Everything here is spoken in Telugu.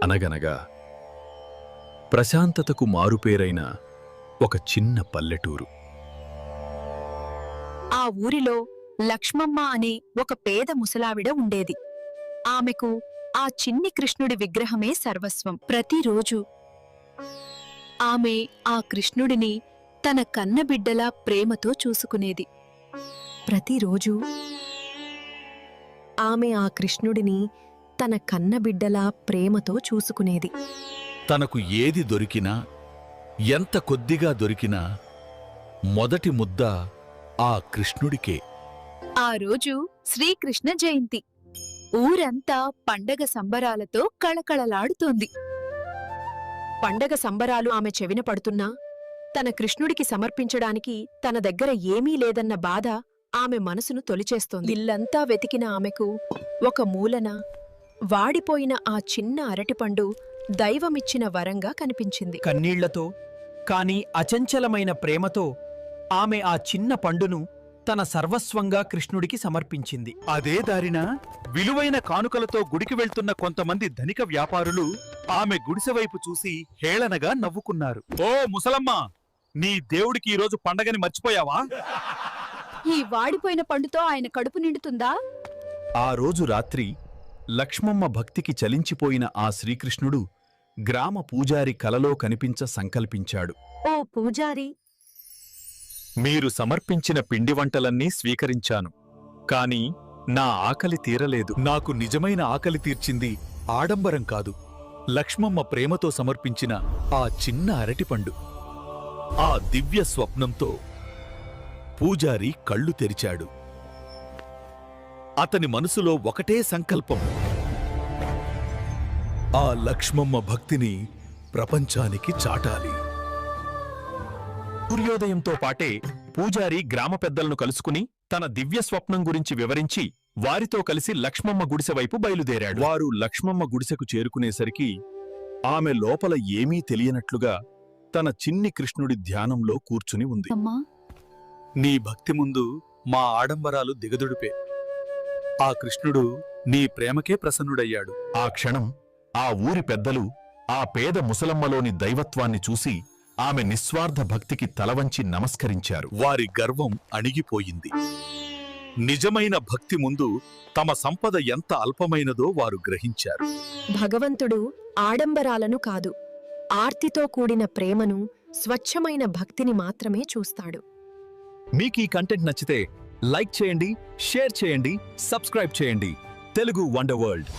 అనగనగా ప్రశాంతతకు మారుపేరైన ఒక చిన్న పల్లెటూరు. ఆ ఊరిలో లక్ష్మమ్మ అనే ఒక పేద ముసలావిడ ఉండేది. ఆమెకు ఆ చిన్ని కృష్ణుడి విగ్రహమే సర్వస్వం. ప్రతిరోజు ఆమె ఆ కృష్ణుడిని తన కన్నబిడ్డలా ప్రేమతో చూసుకునేది. ప్రతిరోజు ఆమె ఆ కృష్ణుడిని తన కన్నబిడ్డలా ప్రేమతో చూసుకునేది. తనకు ఏది దొరికినా, ఎంత కొద్దిగా దొరికినా మొదటి ముద్ద ఆ కృష్ణుడికే. ఆ రోజు శ్రీకృష్ణ జయంతి. ఊరంతా పండగ సంబరాలతో కళకళలాడుతోంది. పండగ సంబరాలు ఆమె చెవిన పడుతున్నా తన కృష్ణుడికి సమర్పించడానికి తన దగ్గర ఏమీ లేదన్న బాధ ఆమె మనసును తొలిచేస్తోంది. ఇల్లంతా వెతికిన ఆమెకు ఒక మూలన వాడిపోయిన ఆ చిన్న అరటిపండు దైవమిచ్చిన వరంగా కనిపించింది. కన్నీళ్లతో కాని అచంచలమైన ప్రేమతో ఆమె ఆ చిన్న పండును తన సర్వస్వంగా కృష్ణుడికి సమర్పించింది. అదే దారిన విలువైన కానుకలతో గుడికి వెళ్తున్న కొంతమంది ధనిక వ్యాపారులు ఆమె గుడిసెవైపు చూసి హేళనగా నవ్వుకున్నారు. ఓ ముసలమ్మ, నీ దేవుడికి ఈరోజు పండగని మర్చిపోయావా? ఈ వాడిపోయిన పండుతో ఆయన కడుపు నిండుతుందా? ఆ రోజు రాత్రి లక్ష్మమ్మ భక్తికి చలించిపోయిన ఆ శ్రీకృష్ణుడు గ్రామ పూజారి కలలో కనిపించ సంకల్పించాడు. ఓ పూజారి, మీరు సమర్పించిన పిండి వంటలన్నీ స్వీకరించాను, కాని నా ఆకలి తీరలేదు. నాకు నిజమైన ఆకలి తీర్చింది ఆడంబరం కాదు, లక్ష్మమ్మ ప్రేమతో సమర్పించిన ఆ చిన్న అరటిపండు. ఆ దివ్య స్వప్నంతో పూజారి కళ్ళు తెరిచాడు. అతని మనసులో ఒకటే సంకల్పం, ఆ లక్ష్మమ్మ భక్తిని ప్రపంచానికి చాటాలి. సూర్యోదయంతో పాటే పూజారి గ్రామ పెద్దలను కలుసుకుని తన దివ్య స్వప్నం గురించి వివరించి వారితో కలిసి లక్ష్మమ్మ గుడిసెవైపు బయలుదేరాడు. వారు లక్ష్మమ్మ గుడిసెకు చేరుకునేసరికి ఆమె లోపల ఏమీ తెలియనట్లుగా తన చిన్ని కృష్ణుడి ధ్యానంలో కూర్చుని ఉంది. అమ్మా, నీ భక్తి ముందు మా ఆడంబరాలు దిగదుడిపే. ఆ కృష్ణుడు నీ ప్రేమకే ప్రసన్నుడయ్యాడు. ఆ క్షణం ఆ ఊరి పెద్దలు ఆ పేద ముసలమ్మలోని దైవత్వాన్ని చూసి ఆమె నిస్వార్థ భక్తికి తలవంచి నమస్కరించారు. వారి గర్వం అణిగిపోయింది. నిజమైన భక్తి ముందు తమ సంపద ఎంత అల్పమైనదో వారు గ్రహించారు. భగవంతుడు ఆడంబరాలను కాదు, ఆర్తితో కూడిన ప్రేమను, స్వచ్ఛమైన భక్తిని మాత్రమే చూస్తాడు. మీకు ఈ కంటెంట్ నచ్చితే లైక్ చేయండి, షేర్ చేయండి, సబ్స్క్రైబ్ చేయండి. Telugu wonder world.